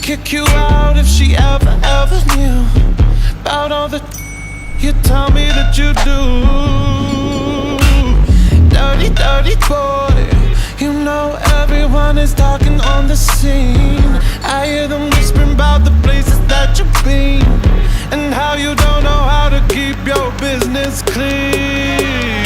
kick you out if she ever knew about all the you tell me that you do. Dirty, dirty boy, you know everyone is talking on the scene. I hear them whispering about the places that you've been and how you don't know how to keep your business clean.